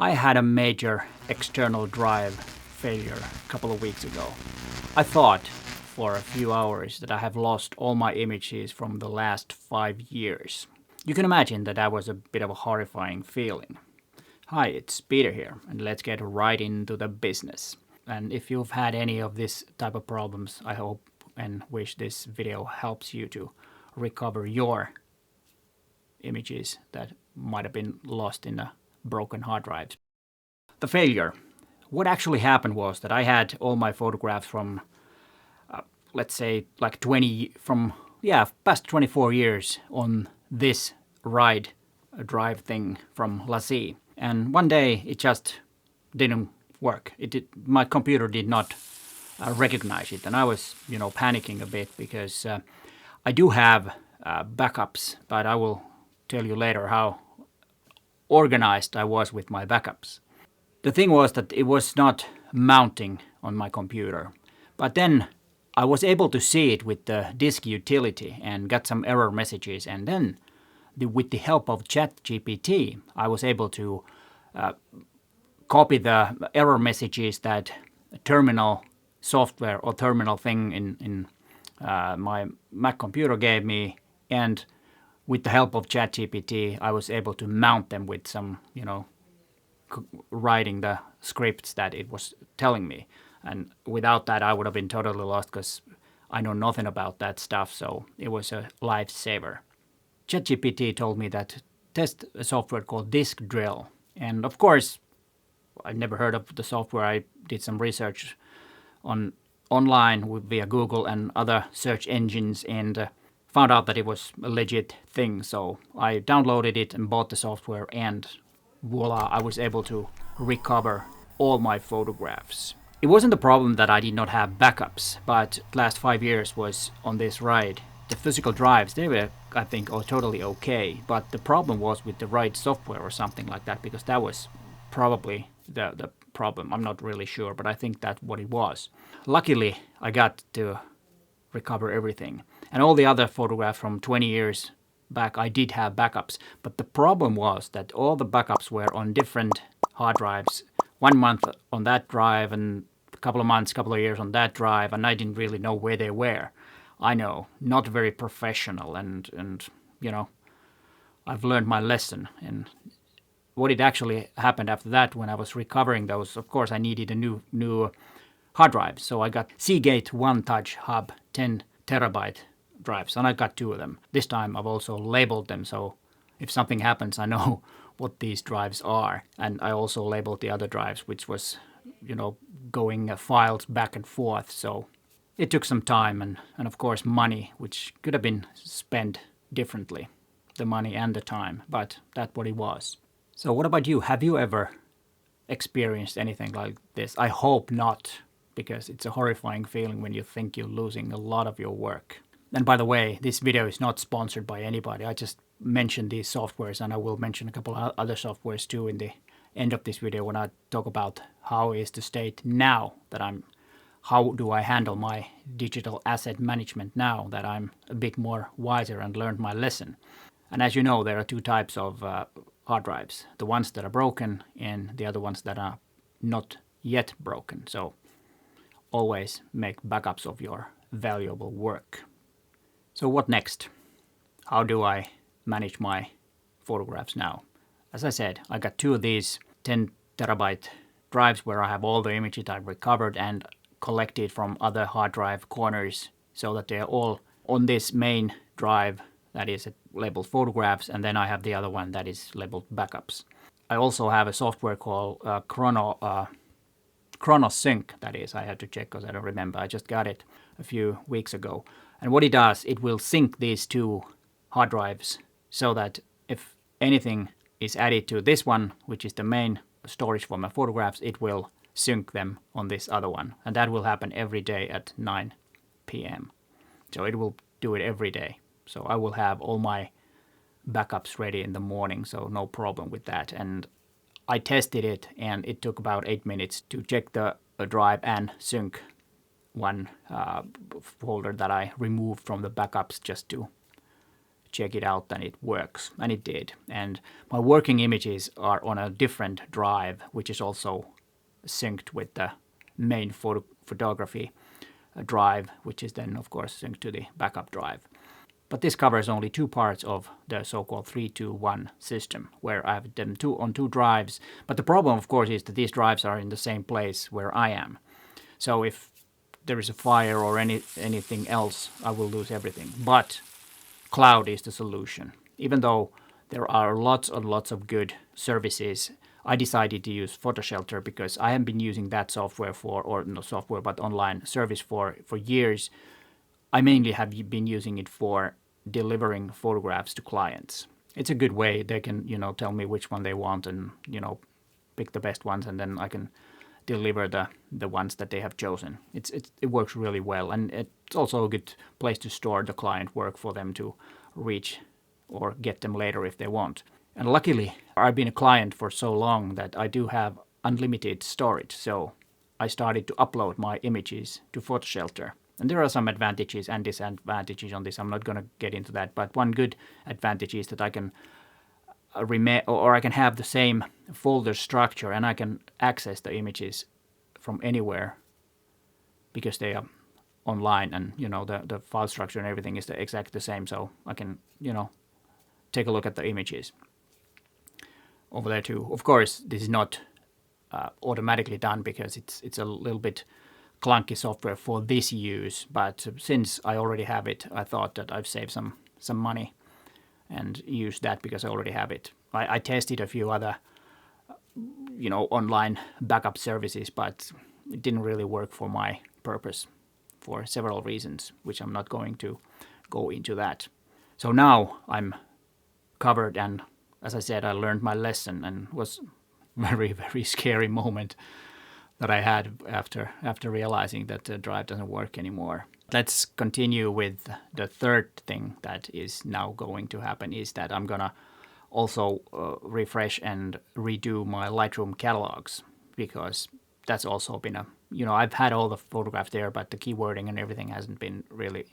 I had a major external drive failure a couple of weeks ago. I thought for a few hours that I have lost all my images from the last 5 years. You can imagine that was a bit of a horrifying feeling. Hi, it's Peter here, and let's get right into the business. And if you've had any of this type of problems, I hope and wish this video helps you to recover your images that might have been lost in the broken hard drives. The failure. What actually happened was that I had all my photographs from, let's say, like past 24 years on this ride drive thing from LaCie. And one day it just didn't work. My computer did not recognize it, and I was, panicking a bit because I do have backups, but I will tell you later how organized I was with my backups. The thing was that it was not mounting on my computer, but then I was able to see it with the disk utility and got some error messages, and then with the help of ChatGPT, I was able to copy the error messages that terminal software or terminal thing in my Mac computer gave me, and with the help of ChatGPT, I was able to mount them with some, writing the scripts that it was telling me. And without that, I would have been totally lost because I know nothing about that stuff, so it was a lifesaver. ChatGPT told me that test a software called Disk Drill. And of course, I've never heard of the software. I did some research online via Google and other search engines and found out that it was a legit thing. So I downloaded it and bought the software, and voila, I was able to recover all my photographs. It wasn't a problem that I did not have backups, but the last 5 years was on this ride. The physical drives, they were, I think, totally okay, but the problem was with the right software or something like that, because that was probably the problem. I'm not really sure, but I think that's what it was. Luckily, I got to recover everything. And all the other photographs from 20 years back, I did have backups. But the problem was that all the backups were on different hard drives. 1 month on that drive and a couple of years on that drive, and I didn't really know where they were. I know, not very professional, and I've learned my lesson. And what it actually happened after that, when I was recovering those, of course I needed a new hard drive. So I got Seagate One Touch Hub 10 terabyte drives, and I got 2 of them. This time I've also labeled them, so if something happens, I know what these drives are. And I also labeled the other drives, which was, going files back and forth. So it took some time and of course money, which could have been spent differently, the money and the time, but that's what it was. So what about you? Have you ever experienced anything like this? I hope not, because it's a horrifying feeling when you think you're losing a lot of your work. And by the way, this video is not sponsored by anybody. I just mentioned these softwares, and I will mention a couple of other softwares too in the end of this video when I talk about how is the state now that how do I handle my digital asset management now that I'm a bit more wiser and learned my lesson. And as you know, there are 2 types of hard drives, the ones that are broken and the other ones that are not yet broken. So always make backups of your valuable work. So what next? How do I manage my photographs now? As I said, I got 2 of these 10 terabyte drives where I have all the images I've recovered and collected from other hard drive corners, so that they're all on this main drive that is labeled photographs, and then I have the other one that is labeled backups. I also have a software called ChronoSync, that is. I had to check because I don't remember. I just got it a few weeks ago. And what it does, it will sync these 2 hard drives so that if anything is added to this one, which is the main storage for my photographs, it will sync them on this other one. And that will happen every day at 9 p.m. So it will do it every day. So I will have all my backups ready in the morning, so no problem with that. And I tested it, and it took about 8 minutes to check the drive and sync one folder that I removed from the backups just to check it out and it works. And it did. And my working images are on a different drive, which is also synced with the main photography drive, which is then, of course, synced to the backup drive. But this covers only 2 parts of the so-called 3-2-1 system, where I have them on 2 drives. But the problem, of course, is that these drives are in the same place where I am. So if there is a fire or anything else, I will lose everything. But cloud is the solution. Even though there are lots and lots of good services, I decided to use PhotoShelter because I have been using that software or not software, but online service for years. I mainly have been using it for delivering photographs to clients. It's a good way. They can, tell me which one they want and, pick the best ones, and then I can deliver the ones that they have chosen. It works really well, and it's also a good place to store the client work for them to reach or get them later if they want. And luckily, I've been a client for so long that I do have unlimited storage, so I started to upload my images to PhotoShelter. And there are some advantages and disadvantages on this. I'm not going to get into that, but one good advantage is that I can I can have the same folder structure, and I can access the images from anywhere because they are online, and the file structure and everything is exactly the same. So I can take a look at the images over there too. Of course, this is not automatically done because it's a little bit clunky software for this use, but since I already have it, I thought that I've saved some money and use that because I already have it. I tested a few other online backup services, but it didn't really work for my purpose for several reasons, which I'm not going to go into that. So now I'm covered, and as I said, I learned my lesson, and was very, very scary moment that I had after realizing that the drive doesn't work anymore. Let's continue with the third thing that is now going to happen, is that I'm gonna also refresh and redo my Lightroom catalogs, because that's also been I've had all the photographs there, but the keywording and everything hasn't been really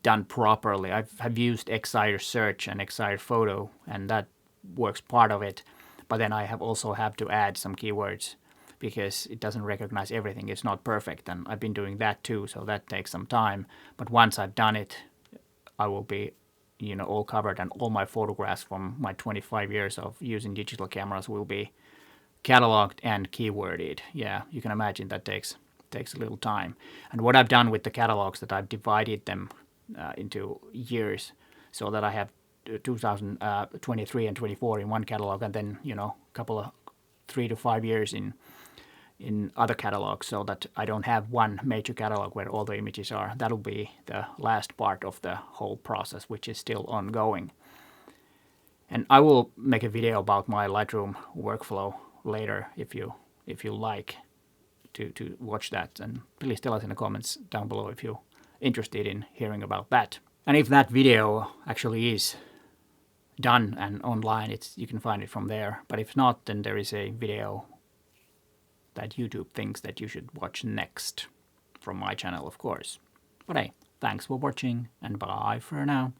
done properly. I've used Exciter search and Exciter photo, and that works part of it, but then I have also had to add some keywords because it doesn't recognize everything. It's not perfect, and I've been doing that too, so that takes some time. But once I've done it, I will be all covered, and all my photographs from my 25 years of using digital cameras will be cataloged and keyworded. Yeah, you can imagine that takes a little time. And what I've done with the catalogs, that I've divided them into years, so that I have 2023 and 24 in one catalog, and then a couple of 3 to 5 years in other catalogs, so that I don't have one major catalog where all the images are. That'll be the last part of the whole process, which is still ongoing. And I will make a video about my Lightroom workflow later if you like to watch that, and please tell us in the comments down below if you're interested in hearing about that. And if that video actually is done and online, you can find it from there. But if not, then there is a video that YouTube thinks that you should watch next from my channel, of course. But hey, thanks for watching, and bye for now.